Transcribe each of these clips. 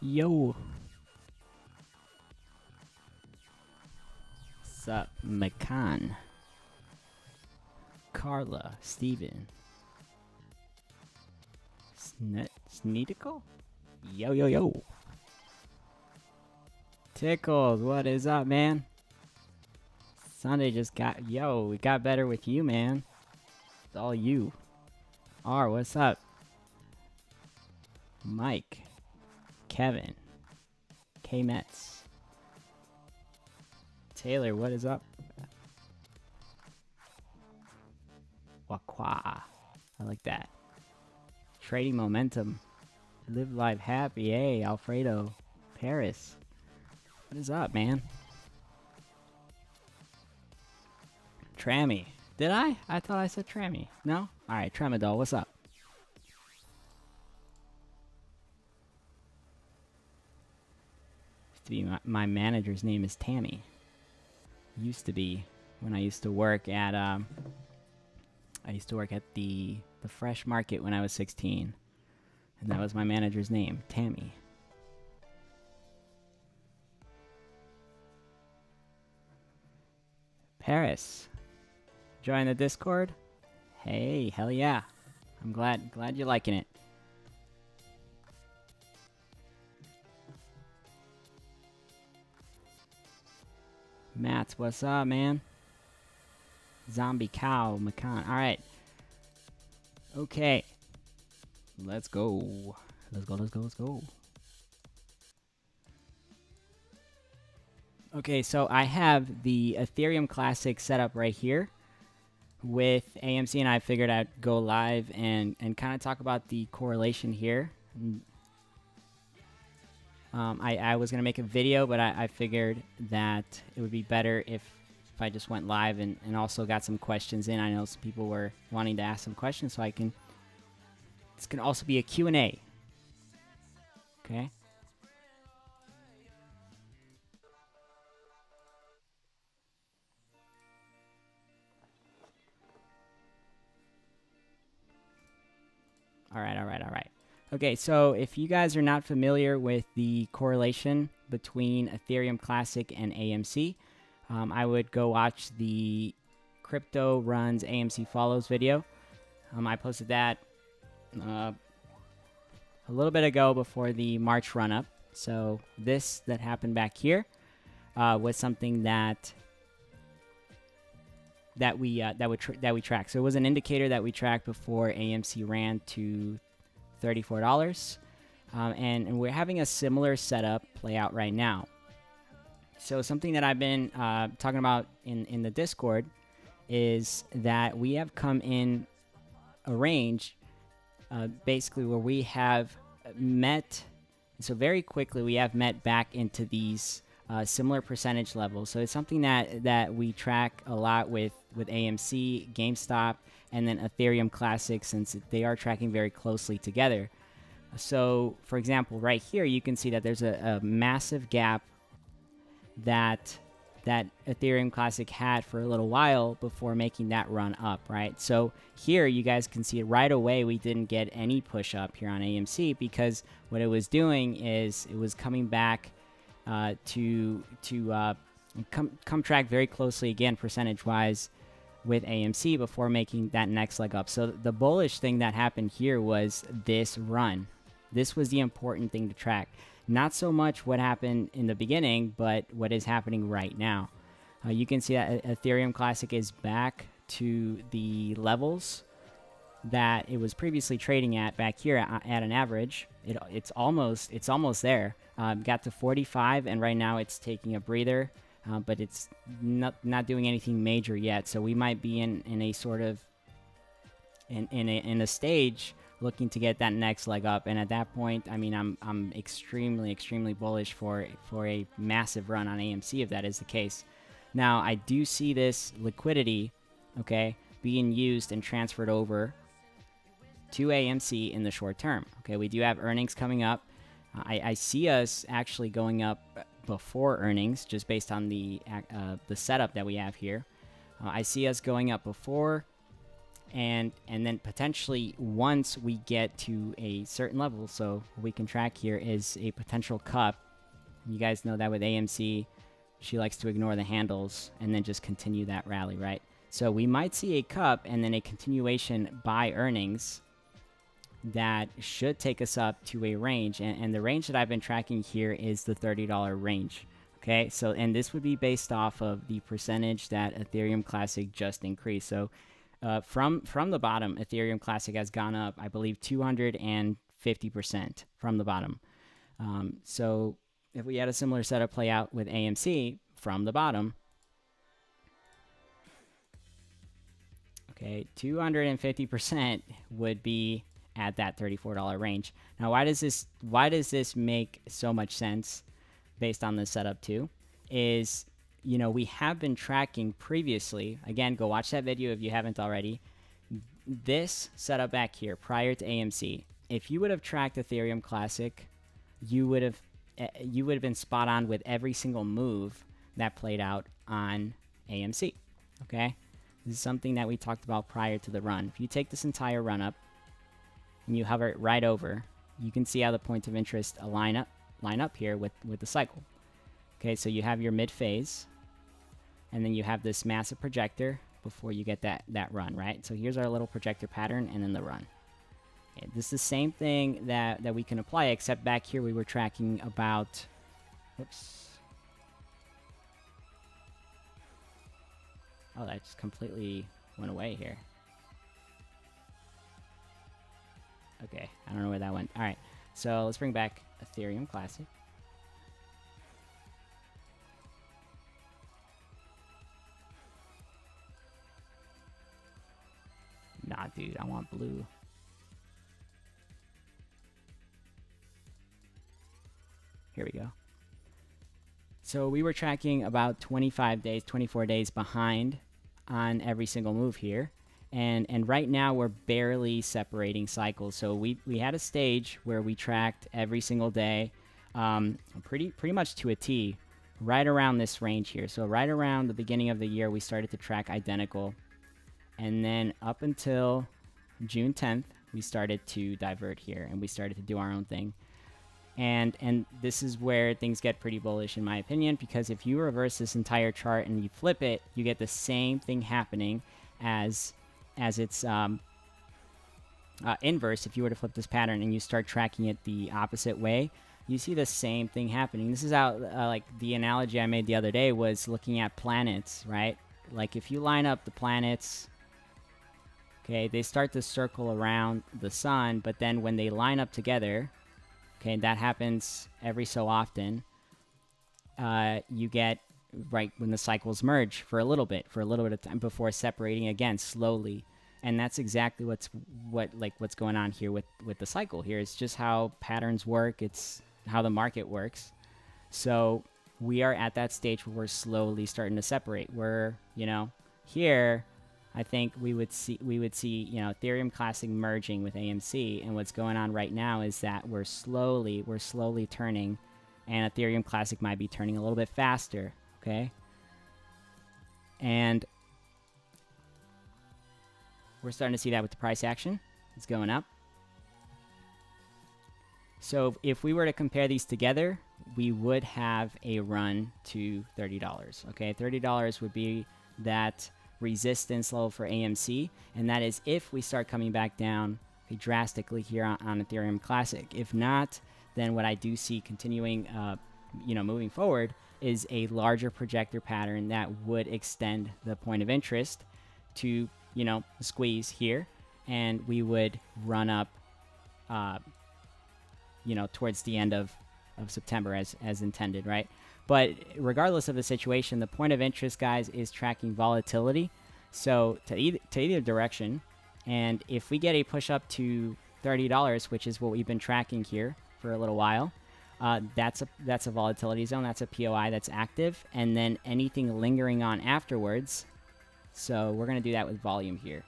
Yo. Sup, McCann. Carla. Steven. Sneetical? Yo, yo, yo. Tickles, what is up, man? Sunday just got... Yo, we got better with you, man. It's all you. R, what's up? Mike. Kevin. K-Mets. Taylor, what is up? Wakwa. I like that. Trading momentum. Live life happy. Hey, Alfredo. Paris. What is up, man? Trammy. Did I? I thought I said Trammy. No? Alright, Tramadol, what's up? Used to be my manager's name is Tammy. Used to be when I used to work at the Fresh Market when I was 16. And that was my manager's name, Tammy. Paris. Join the Discord? Hey, hell yeah. I'm glad you're liking it. Matt, what's up, man? Zombie cow, McCann. Alright. Okay. Let's go. Let's go. Okay, so I have the Ethereum Classic set up right here with AMC, and I figured I'd go live and kind of talk about the correlation here. I was going to make a video, but I figured that it would be better if I just went live and also got some questions in. I know some people were wanting to ask some questions, so this can also be a Q&A. Okay? All right. Okay, so if you guys are not familiar with the correlation between Ethereum Classic and AMC, I would go watch the Crypto Runs AMC Follows video. I posted that a little bit ago before the March run-up. So this that happened back here was something that we tracked. So it was an indicator that we tracked before AMC ran to $34, and we're having a similar setup play out right now. So something that I've been talking about in the Discord is that we have come in a range basically where we have met, so very quickly we have met back into these similar percentage levels. So it's something that we track a lot with AMC, GameStop, and then Ethereum Classic, since they are tracking very closely together. So, for example, right here, you can see that there's a massive gap that Ethereum Classic had for a little while before making that run up, right? So here, you guys can see right away we didn't get any push up here on AMC, because what it was doing is it was coming back to come track very closely again percentage-wise with AMC before making that next leg up. So the bullish thing that happened here was this run. This was the important thing to track. Not so much what happened in the beginning, but what is happening right now. You can see that Ethereum Classic is back to the levels that it was previously trading at back here at an average. It's almost there. Got to 45, and right now it's taking a breather. But it's not doing anything major yet, so we might be in a sort of in a stage looking to get that next leg up. And at that point, I mean, I'm extremely bullish for a massive run on AMC if that is the case. Now I do see this liquidity, okay, being used and transferred over to AMC in the short term. Okay, we do have earnings coming up. I see us actually going up before earnings, just based on the setup that we have here. I see us going up before and then potentially once we get to a certain level, so what we can track here is a potential cup. You guys know that with AMC, she likes to ignore the handles and then just continue that rally, right? So we might see a cup and then a continuation by earnings that should take us up to a range, and the range that I've been tracking here is the $30 range. Okay, so and this would be based off of the percentage that Ethereum Classic just increased. So from the bottom, Ethereum Classic has gone up, I believe, 250% from the bottom. So if we had a similar setup play out with AMC from the bottom, okay, 250% would be at that $34 range. Now, why does this make so much sense based on this setup too? Is, you know, we have been tracking previously. Again, go watch that video if you haven't already. This setup back here prior to AMC, if you would have tracked Ethereum Classic, you would have been spot on with every single move that played out on AMC. Okay, this is something that we talked about prior to the run. If you take this entire run up and you hover it right over, you can see how the points of interest line up here with the cycle. Okay, so you have your mid phase, and then you have this massive projector before you get that run, right? So here's our little projector pattern, and then the run. Okay, this is the same thing that we can apply, except back here we were tracking about, whoops. Oh, that just completely went away here. Okay, I don't know where that went. All right, so let's bring back Ethereum Classic. Nah, dude, I want blue. Here we go. So we were tracking about 25 days, 24 days behind on every single move here. And right now we're barely separating cycles. So we had a stage where we tracked every single day, pretty much to a T, right around this range here. So right around the beginning of the year, we started to track identical. And then up until June 10th, we started to divert here, and we started to do our own thing. And this is where things get pretty bullish, in my opinion, because if you reverse this entire chart and you flip it, you get the same thing happening as its inverse. If you were to flip this pattern and you start tracking it the opposite way, you see the same thing happening. This is how, like, the analogy I made the other day was looking at planets, right? Like, if you line up the planets, okay, they start to circle around the sun, but then when they line up together, okay, that happens every so often, you get, right, when the cycles merge for a little bit of time before separating again slowly. And that's exactly what's going on here with the cycle here. It's just how patterns work. It's how the market works. So we are at that stage where we're slowly starting to separate. We're, you know, here, I think we would see, you know, Ethereum Classic merging with AMC, and what's going on right now is that we're slowly turning, and Ethereum Classic might be turning a little bit faster, okay? And we're starting to see that with the price action. It's going up. So if we were to compare these together, we would have a run to $30, okay? $30 would be that resistance level for AMC, and that is if we start coming back down drastically here on Ethereum Classic. If not, then what I do see continuing, you know, moving forward is a larger projector pattern that would extend the point of interest to, you know, squeeze here, and we would run up, you know, towards the end of September as intended, right? But regardless of the situation, the point of interest, guys, is tracking volatility. So to either direction, and if we get a push up to $30, which is what we've been tracking here for a little while, that's a volatility zone. That's a POI that's active, and then anything lingering on afterwards. So we're going to do that with volume here.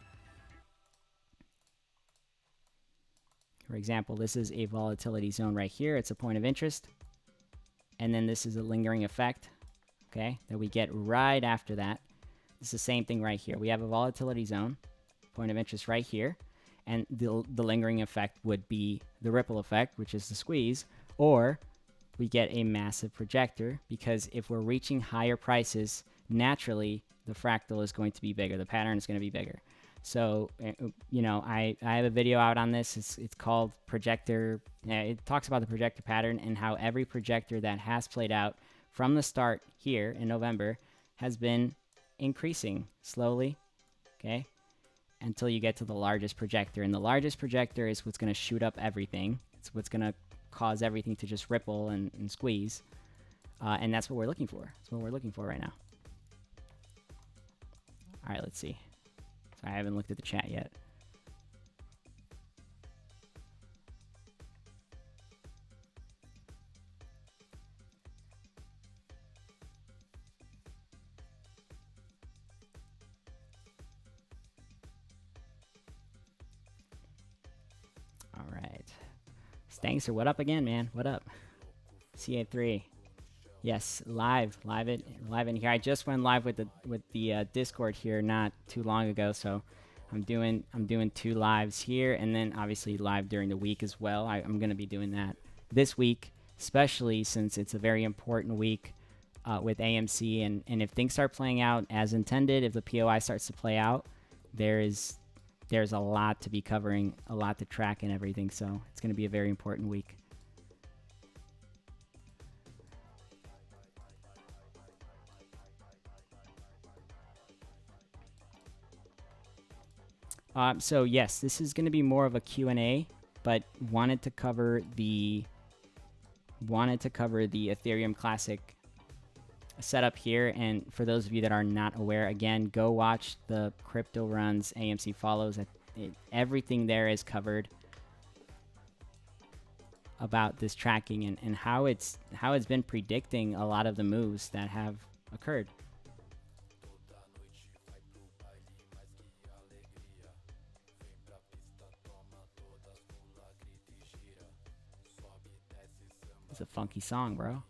For example, this is a volatility zone right here. It's a point of interest. And then this is a lingering effect, okay, that we get right after that. It's the same thing right here. We have a volatility zone, point of interest right here, and the lingering effect would be the ripple effect, which is the squeeze, or we get a massive projector, because if we're reaching higher prices, naturally the fractal is going to be bigger, the pattern is going to be bigger. So, you know, I have a video out on this. It's called Projector. It talks about the projector pattern and how every projector that has played out from the start here in November has been increasing slowly, okay, until you get to the largest projector. And the largest projector is what's going to shoot up everything. It's what's going to cause everything to just ripple and squeeze. And that's what we're looking for. That's what we're looking for right now. All right, let's see. I haven't looked at the chat yet. All right. Stankster, what up again, man? What up? CA3. Yes, live in here. I just went live with the Discord here not too long ago, so I'm doing 2 lives here, and then obviously live during the week as well. I'm gonna be doing that this week, especially since it's a very important week with AMC, and if things start playing out as intended, if the POI starts to play out, there's a lot to be covering, a lot to track and everything, so it's gonna be a very important week. So yes, this is going to be more of a Q&A, but wanted to cover the Ethereum Classic setup here. And for those of you that are not aware, again, go watch the Crypto Runs AMC follows. Everything there is covered about this tracking and how it's been predicting a lot of the moves that have occurred. It's a funky song, bro.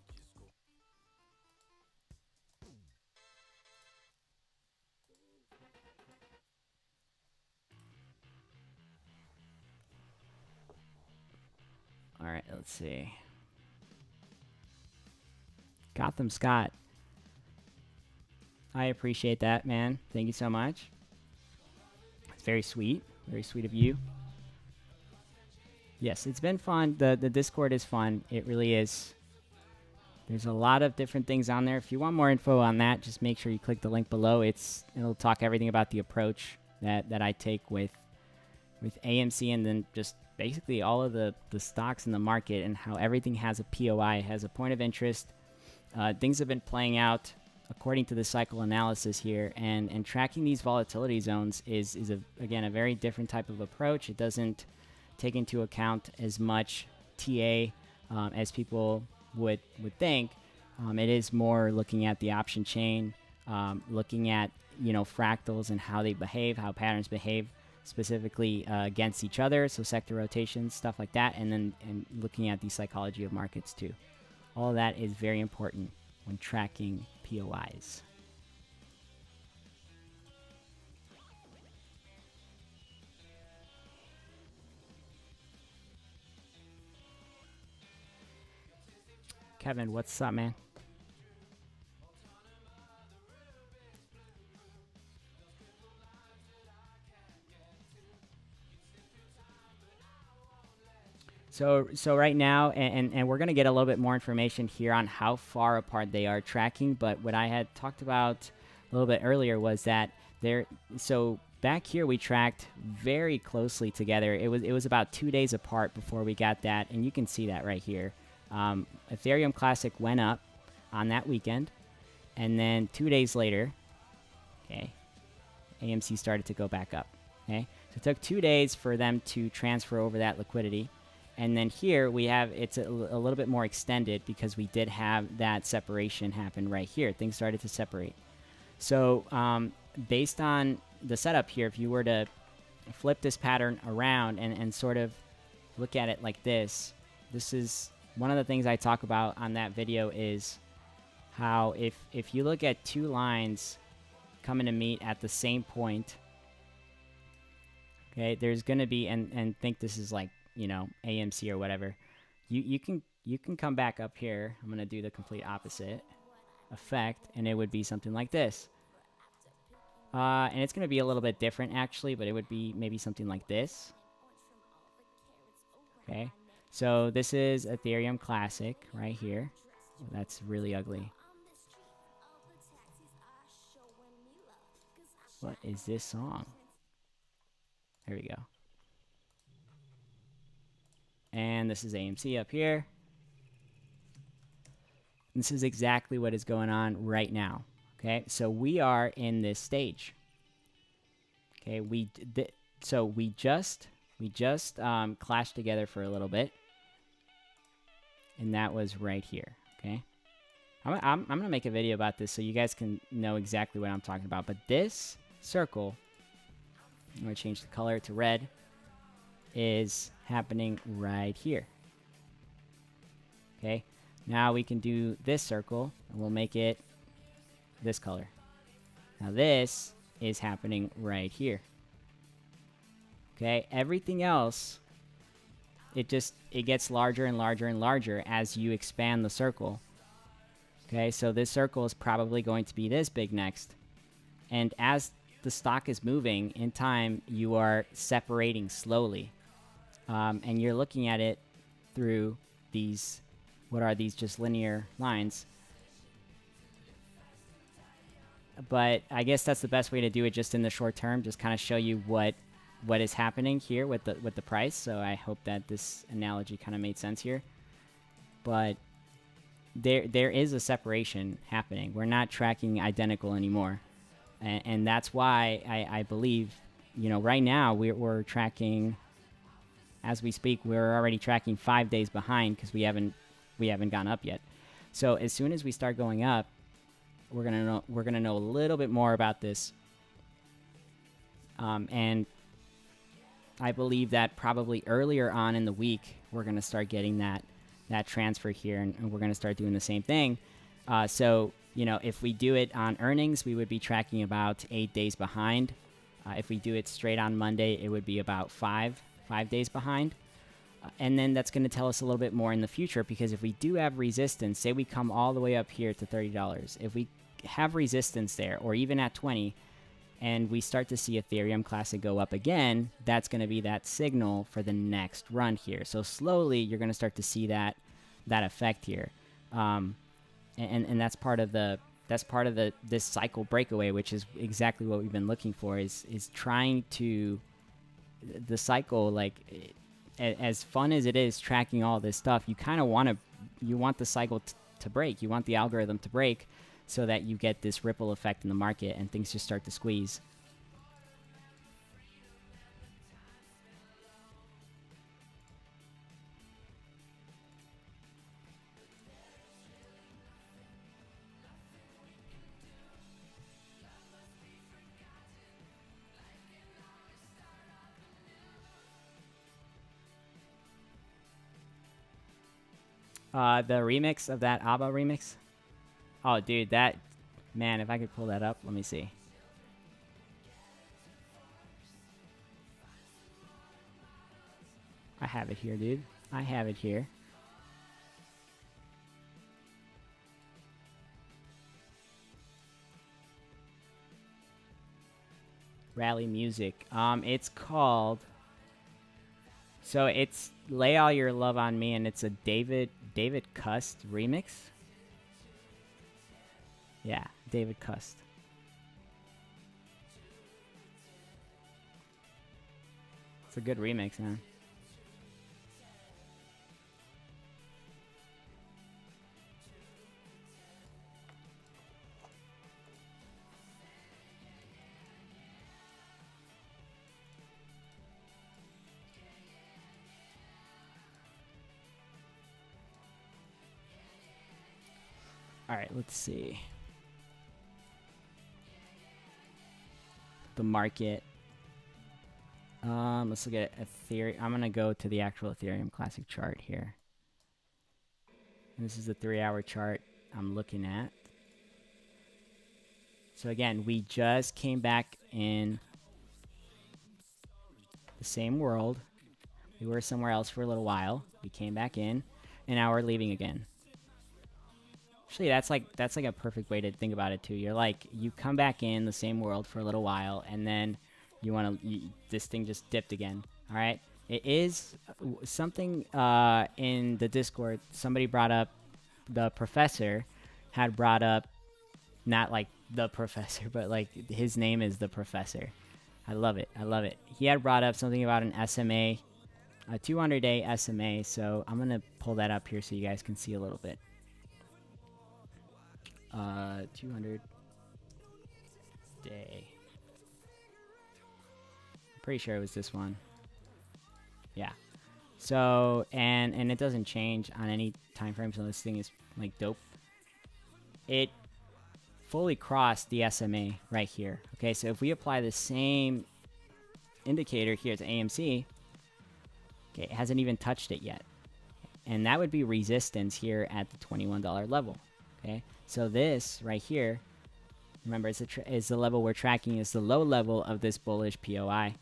All right, let's see. Gotham Scott. I appreciate that, man. Thank you so much. It's very sweet. Very sweet of you. Yes, it's been fun. The Discord is fun. It really is. There's a lot of different things on there. If you want more info on that, just make sure you click the link below. It'll talk everything about the approach that I take with AMC, and then just basically all of the stocks in the market and how everything has a POI, has a point of interest. Things have been playing out according to the cycle analysis here, and tracking these volatility zones is again a very different type of approach. It doesn't take into account as much TA as people would think. It is more looking at the option chain, looking at fractals and how they behave, how patterns behave specifically against each other, so sector rotations, stuff like that, and looking at the psychology of markets too. All of that is very important when tracking POIs. Kevin, what's up, man? So right now, and we're going to get a little bit more information here on how far apart they are tracking, but what I had talked about a little bit earlier was that so back here we tracked very closely together. It was about 2 days apart before we got that, and you can see that right here. Ethereum Classic went up on that weekend, and then 2 days later, okay, AMC started to go back up. Okay, so it took 2 days for them to transfer over that liquidity, and then here we have it's a little bit more extended because we did have that separation happen right here. Things started to separate. So based on the setup here, if you were to flip this pattern around and sort of look at it like this is one of the things I talk about on that video, is how if you look at 2 lines coming to meet at the same point, Okay, there's gonna be and think this is like, you know, AMC or whatever. You can come back up here. I'm gonna do the complete opposite effect, and it would be something like this. And it's gonna be a little bit different actually, but it would be maybe something like this. Okay, so this is Ethereum Classic right here. That's really ugly. What is this song? There we go. And this is AMC up here. This is exactly what is going on right now. Okay, so we are in this stage. Okay, so we just clashed together for a little bit, and that was right here. Okay, I'm gonna make a video about this so you guys can know exactly what I'm talking about. But this circle, I'm gonna change the color to red, is happening right here. Okay, now we can do this circle, and we'll make it this color. Now this is happening right here. Okay, everything else, it gets larger and larger and larger as you expand the circle. Okay, so this circle is probably going to be this big next. And as the stock is moving in time, you are separating slowly. And you're looking at it through these, what are these, just linear lines. But I guess that's the best way to do it just in the short term, just kind of show you what is happening here with the price. So I hope that this analogy kind of made sense here. But there is a separation happening. We're not tracking identical anymore. And that's why I believe, you know, right now we're tracking, as we speak, we're already tracking 5 days behind because we haven't gone up yet. So as soon as we start going up, we're gonna know a little bit more about this. And I believe that probably earlier on in the week we're gonna start getting that transfer here, and we're gonna start doing the same thing. So you know, if we do it on earnings, we would be tracking about 8 days behind. If we do it straight on Monday, it would be about five days behind. And then that's going to tell us a little bit more in the future, because if we do have resistance, say we come all the way up here to $30, if we have resistance there, or even at 20, and we start to see Ethereum Classic go up again, that's going to be that signal for the next run here. So slowly you're going to start to see that effect here. And that's part of this cycle breakaway, which is exactly what we've been looking for, is trying to, the cycle, like, as fun as it is tracking all this stuff, you kind of want the cycle to break. You want the algorithm to break so that you get this ripple effect in the market and things just start to squeeze. The remix of that ABBA remix. Oh, dude, that, man, if I could pull that up, let me see. I have it here, dude. I have it here. Rally music. It's called, so it's Lay All Your Love on Me, and it's a David Cust remix. Yeah, David Cust. It's a good remix, man. All right, let's see. The market. Let's look at Ethereum. I'm gonna go to the actual Ethereum Classic chart here. And this is the 3-hour chart I'm looking at. So again, we just came back in. the same world. We were somewhere else for a little while. We came back in, and now we're leaving again. Actually, that's like a perfect way to think about it too. You're like, you come back in the same world for a little while, and then this thing just dipped again. All right. It is something in the Discord. Somebody brought up, the professor had brought up, not like the professor, but like his name is the professor. I love it. I love it. He had brought up something about an SMA, a 200-day SMA. So I'm gonna pull that up here so you guys can see a little bit. 200 day. I'm pretty sure it was this one. Yeah. So and it doesn't change on any time frame, so this thing is like dope. It fully crossed the SMA right here. Okay, so if we apply the same indicator here to AMC, okay, it hasn't even touched it yet. And that would be resistance here at the $21 level. Okay, so this right here, remember, is the level we're tracking, is the low level of this bullish POI.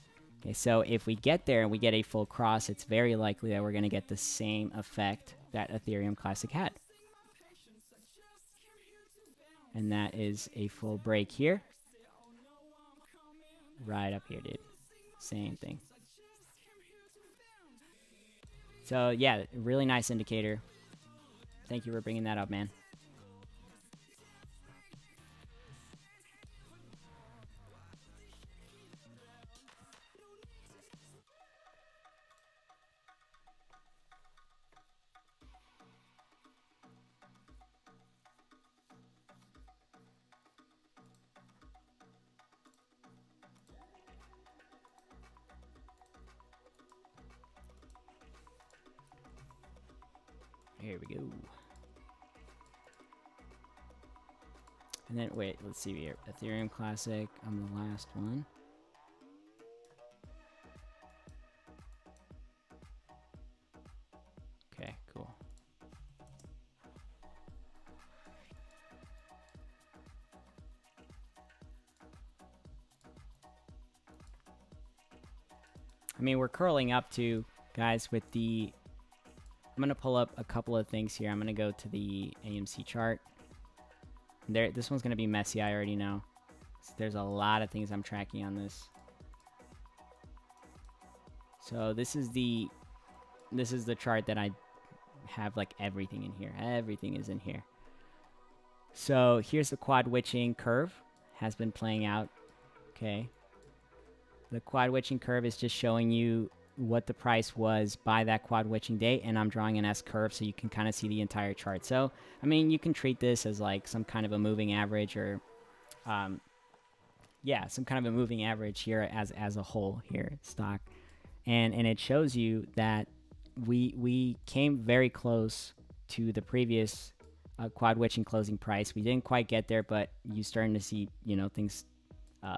Okay, so if we get there and we get a full cross, it's very likely that we're going to get the same effect that Ethereum Classic had. And that is a full break here. Right up here, dude. Same thing. So yeah, really nice indicator. Thank you for bringing that up, man. Here we go. And then, wait, let's see here. Ethereum Classic on the last one. Okay, cool. I mean, we're curling up to, guys, with the... I'm going to pull up a couple of things here. I'm going to go to the AMC chart. This one's going to be messy, I already know. So there's a lot of things I'm tracking on this. So this is the chart that I have like everything in here. Everything is in here. So here's the quad witching curve. Has been playing out. Okay. The quad witching curve is just showing you what the price was by that quad witching date, and I'm drawing an S curve so you can kind of see the entire chart. So, I mean, you can treat this as like some kind of a moving average, or yeah, some kind of a moving average here as a whole here, stock. And it shows you that we came very close to the previous quad witching closing price. We didn't quite get there, but you're starting to see, you know, things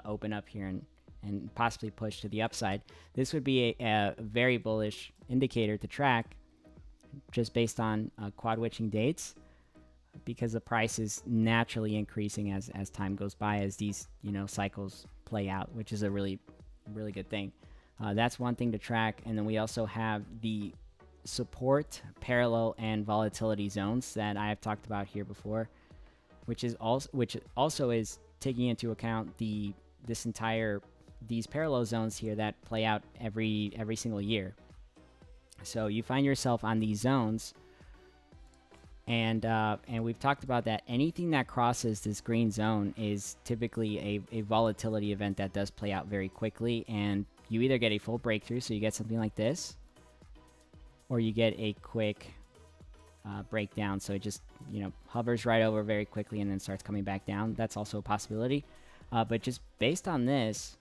open up here and possibly push to the upside. This would be a very bullish indicator to track just based on quad witching dates, because the price is naturally increasing as time goes by, as these, you know, cycles play out, which is a really good thing. That's one thing to track. And then we also have the support, parallel, and volatility zones that I have talked about here before, which also is taking into account these parallel zones here that play out every single year. So you find yourself on these zones, and we've talked about that. Anything that crosses this green zone is typically a volatility event that does play out very quickly, and you either get a full breakthrough, so you get something like this, or you get a quick breakdown, so it just, you know, hovers right over very quickly and then starts coming back down. That's also a possibility. But just based on this,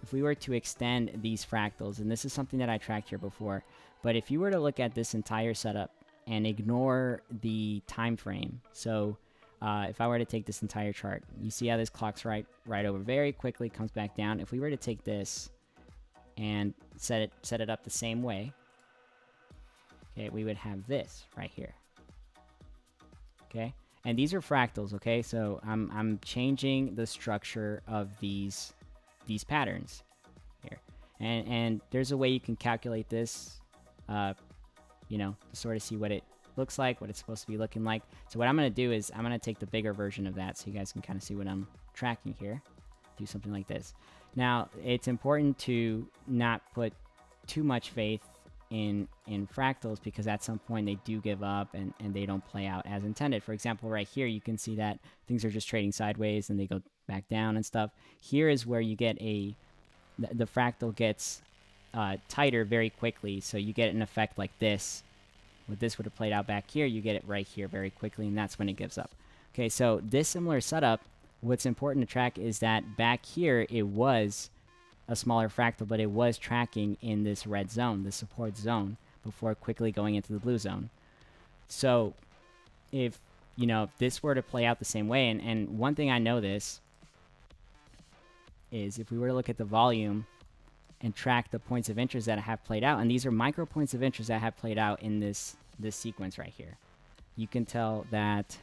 if we were to extend these fractals, and this is something that I tracked here before, but if you were to look at this entire setup and ignore the time frame, so if I were to take this entire chart, you see how this clocks right over very quickly, comes back down. If we were to take this and set it up the same way, okay, we would have this right here. Okay, and these are fractals. Okay, so I'm changing the structure of these patterns here, And there's a way you can calculate this, you know, to sort of see what it looks like, what it's supposed to be looking like. So what I'm going to do is I'm going to take the bigger version of that so you guys can kind of see what I'm tracking here. Do something like this. Now, it's important to not put too much faith in fractals, because at some point they do give up and they don't play out as intended. For example, right here, you can see that things are just trading sideways and they go back down and stuff. Here is where you get the fractal gets tighter very quickly, so you get an effect like this. What this would have played out back here, you get it right here very quickly, and that's when it gives up. Okay, so this similar setup, what's important to track is that back here it was a smaller fractal, but it was tracking in this red zone, the support zone, before quickly going into the blue zone. So if, you know, if this were to play out the same way, and one thing I know this is if we were to look at the volume and track the points of interest that have played out, and these are micro points of interest that have played out in this sequence right here, you can tell that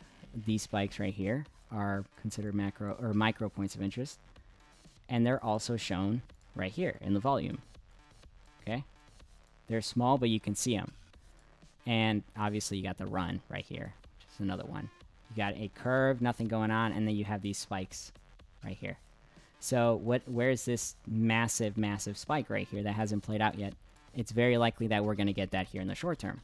these spikes right here are considered macro or micro points of interest, and they're also shown right here in the volume. Okay, they're small, but you can see them. And obviously you got the run right here, which is another one. You got a curve, nothing going on, and then you have these spikes right here. So where's this massive spike right here that hasn't played out yet? It's very likely that we're going to get that here in the short term,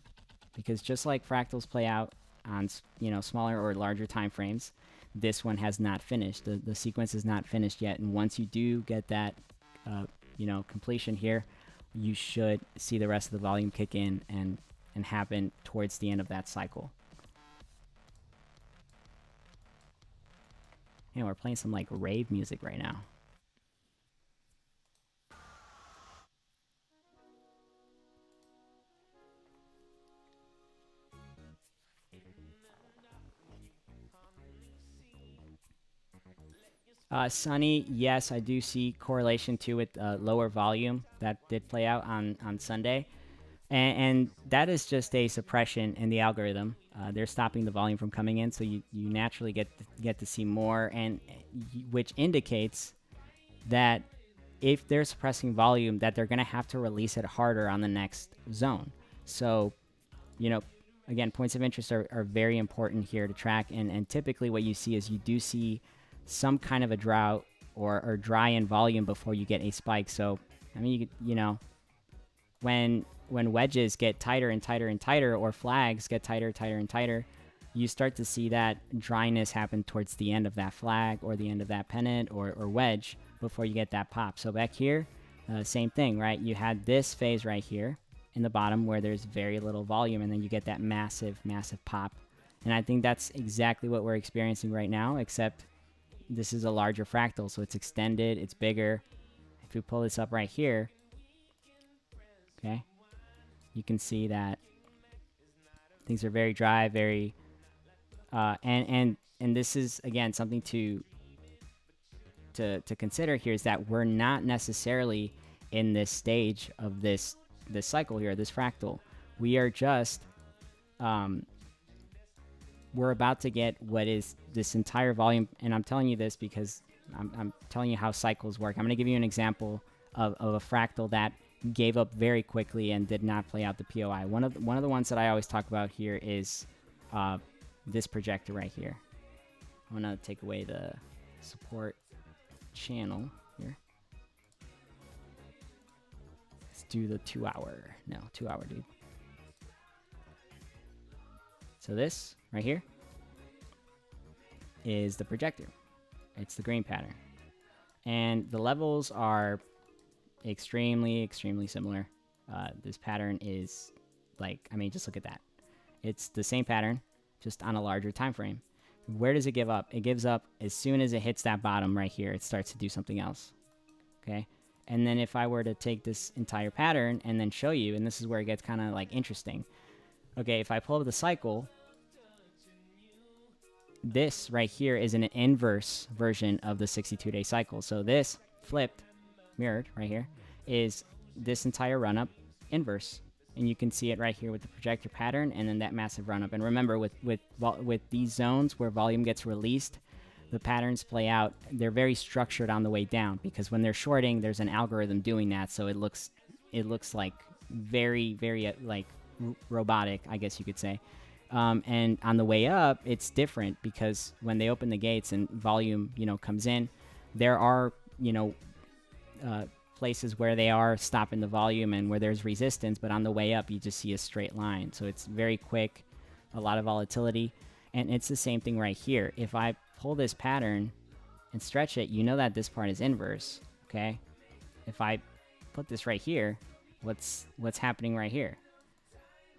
because just like fractals play out on, you know, smaller or larger time frames, this one has not finished. The sequence is not finished yet, and once you do get that you know, completion here, you should see the rest of the volume kick in and happen towards the end of that cycle. Yeah, we're playing some like rave music right now. Sunny, yes, I do see correlation to it, lower volume that did play out on Sunday. And that is just a suppression in the algorithm. They're stopping the volume from coming in, so you naturally get to see more, and which indicates that if they're suppressing volume, that they're going to have to release it harder on the next zone. So, you know, again, points of interest are very important here to track, and typically what you see is you do see some kind of a drought or dry in volume before you get a spike. So, I mean, you know, when wedges get tighter and tighter and tighter, or flags get tighter and tighter, you start to see that dryness happen towards the end of that flag or the end of that pennant or wedge before you get that pop. So back here, same thing, right? You had this phase right here in the bottom where there's very little volume, and then you get that massive pop. And I think that's exactly what we're experiencing right now, except this is a larger fractal, so it's extended, it's bigger. If we pull this up right here, okay, you can see that things are very dry, very and this is again something to consider here, is that we're not necessarily in this stage of this cycle here, this fractal. We are just we're about to get what is this entire volume, and I'm telling you this because I'm telling you how cycles work. I'm going to give you an example of a fractal that gave up very quickly and did not play out the POI. One of the ones that I always talk about here is this projector right here. I'm going to take away the support channel here. Let's do the 2 hour. No, 2 hour, dude. So this right here is the projector. It's the green pattern. And the levels are extremely similar. This pattern is like, I mean, just look at that. It's the same pattern, just on a larger time frame. Where does it give up? It gives up as soon as it hits that bottom right here. It starts to do something else. Okay? And then if I were to take this entire pattern and then show you, and this is where it gets kind of like interesting. Okay, if I pull up the cycle, this right here is an inverse version of the 62-day cycle. So this flipped, mirrored right here, is this entire run-up inverse. And you can see it right here with the projector pattern and then that massive run-up. And remember, with these zones where volume gets released, the patterns play out, they're very structured on the way down, because when they're shorting, there's an algorithm doing that, so it looks like very, very like robotic, I guess you could say. And on the way up, it's different, because when they open the gates and volume, comes in, there are, places where they are stopping the volume and where there's resistance, but on the way up, you just see a straight line. So it's very quick, a lot of volatility. And it's the same thing right here. If I pull this pattern and stretch it, that this part is inverse, okay? If I put this right here, what's happening right here?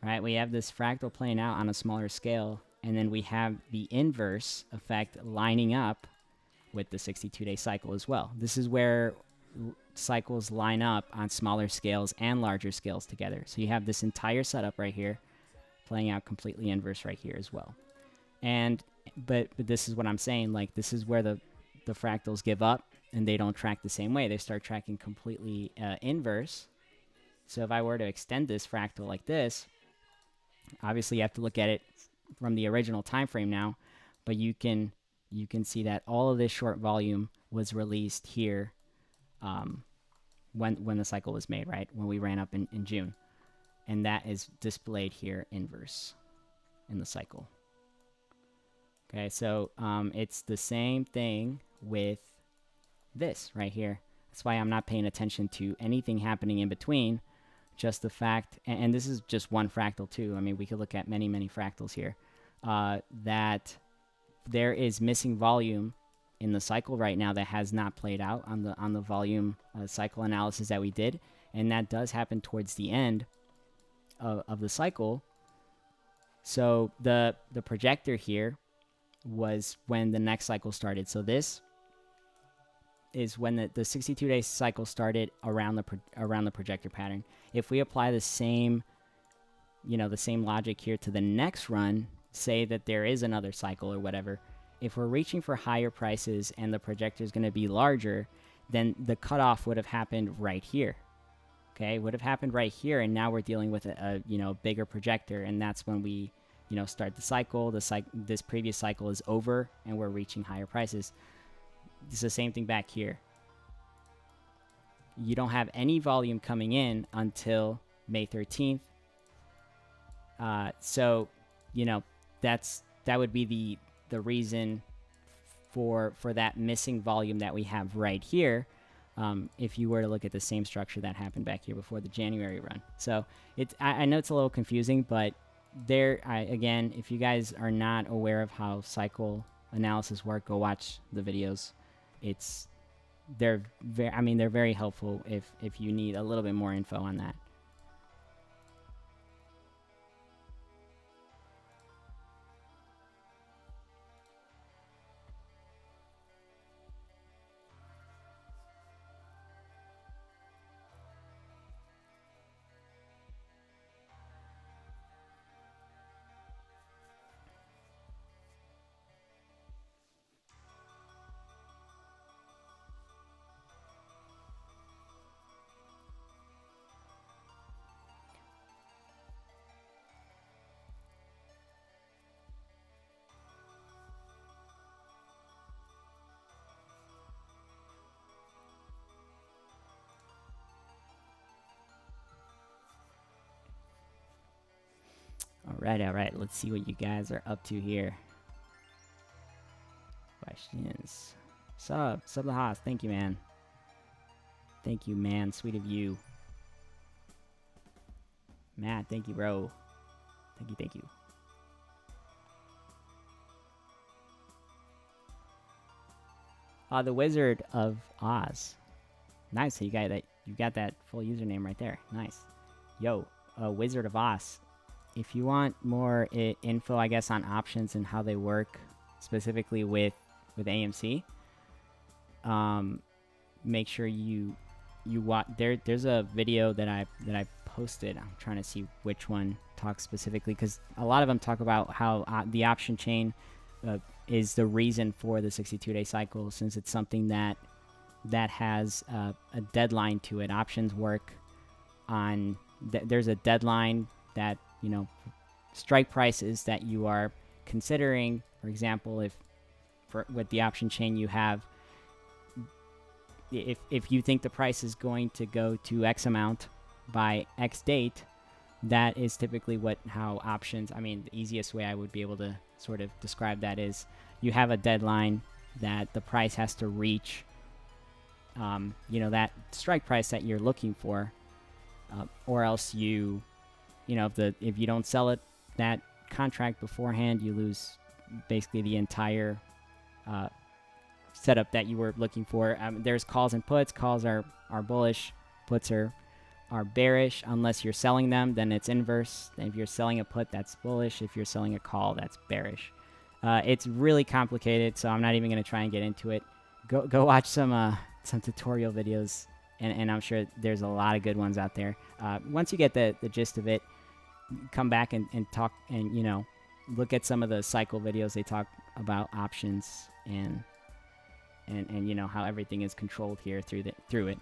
Right, we have this fractal playing out on a smaller scale, and then we have the inverse effect lining up with the 62-day cycle as well. This is where cycles line up on smaller scales and larger scales together. So you have this entire setup right here playing out completely inverse right here as well. And but this is what I'm saying, like, this is where the fractals give up and they don't track the same way. They start tracking completely inverse. So if I were to extend this fractal like this, obviously you have to look at it from the original time frame now, but you can see that all of this short volume was released here when the cycle was made, right? When we ran up in June. And that is displayed here inverse in the cycle. Okay, so it's the same thing with this right here. That's why I'm not paying attention to anything happening in between. Just the fact, and this is just one fractal too. I mean, we could look at many, many fractals here. That there is missing volume in the cycle right now that has not played out on the volume cycle analysis that we did, and that does happen towards the end of the cycle. So the projector here was when the next cycle started. So this is when the 62-day cycle started around the projector pattern. If we apply the same logic here to the next run, say that there is another cycle or whatever, if we're reaching for higher prices and the projector is going to be larger, then the cutoff would have happened right here. Okay, would have happened right here, and now we're dealing with a bigger projector, and that's when we start the cycle. This previous cycle is over, and we're reaching higher prices. It's the same thing back here. You don't have any volume coming in until May 13th. So, that would be the reason for that missing volume that we have right here. If you were to look at the same structure that happened back here before the January run. So I know it's a little confusing, but again, if you guys are not aware of how cycle analysis work, go watch the videos. They're very helpful if you need a little bit more info on that. All right. Let's see what you guys are up to here. Questions. Sub the Haas. Thank you, man. Thank you, man. Sweet of you. Matt, thank you, bro. Thank you. The Wizard of Oz. Nice. So you got that full username right there. Nice. Yo, Wizard of Oz. If you want more info, I guess, on options and how they work, specifically with AMC, make sure you watch. There's a video that I posted. I'm trying to see which one talks specifically, because a lot of them talk about how the option chain is the reason for the 62-day cycle, since it's something that has a deadline to it. Options work on there's a deadline that strike prices that you are considering. For example, if with the option chain you have, if you think the price is going to go to X amount by X date, that is typically how options, I mean, the easiest way I would be able to sort of describe that is you have a deadline that the price has to reach, that strike price that you're looking for, or else if you don't sell that contract beforehand, you lose basically the entire setup that you were looking for. There's calls and puts. Calls are bullish, puts are bearish. Unless you're selling them, then it's inverse. If you're selling a put, that's bullish. If you're selling a call, that's bearish. It's really complicated, so I'm not even going to try and get into it. Go watch some tutorial videos, and I'm sure there's a lot of good ones out there. Once you get the gist of it, come back and talk, and look at some of the cycle videos. They talk about options and how everything is controlled here through it.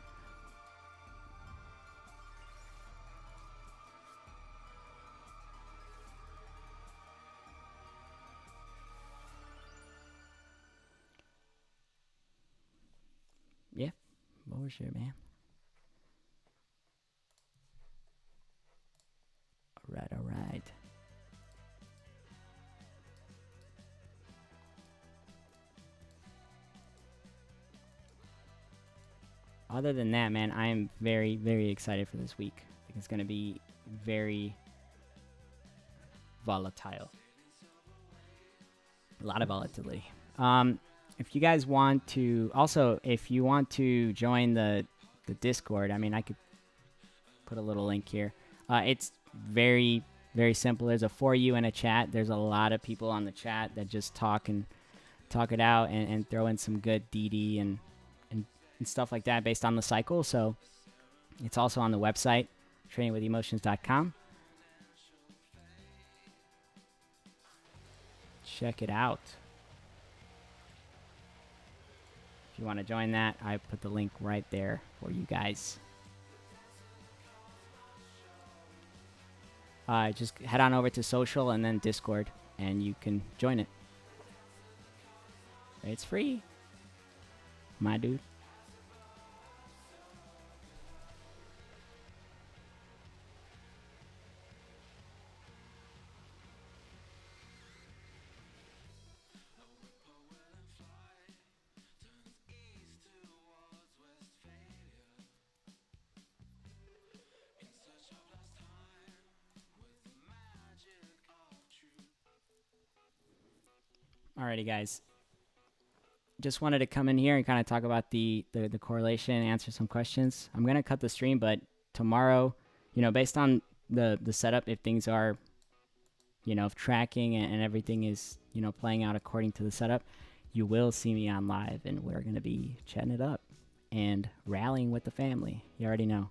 Yeah, for sure, man. All right. Other than that, man, I am very, very excited for this week. I think it's going to be very volatile. A lot of volatility. If you guys want to, also, if you want to join the Discord, I mean, I could put a little link here. It's very, very simple. There's a for you and a chat. There's a lot of people on the chat that just talk it out and throw in some good DD and stuff like that based on the cycle. So it's also on the website, tradingwithemotions.com. Check it out. If you want to join that, I put the link right there for you guys. Just head on over to social and then Discord, and you can join it. It's free, my dude. Alrighty, guys. Just wanted to come in here and kind of talk about the correlation, answer some questions. I'm going to cut the stream, but tomorrow, based on the setup, if things are, if tracking and everything is, playing out according to the setup, you will see me on live, and we're going to be chatting it up and rallying with the family. You already know.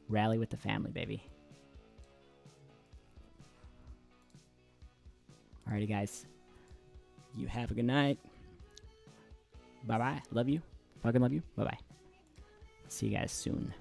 Rally with the family, baby. Alrighty, guys. You have a good night. Bye-bye. Love you. Fucking love you. Bye-bye. See you guys soon.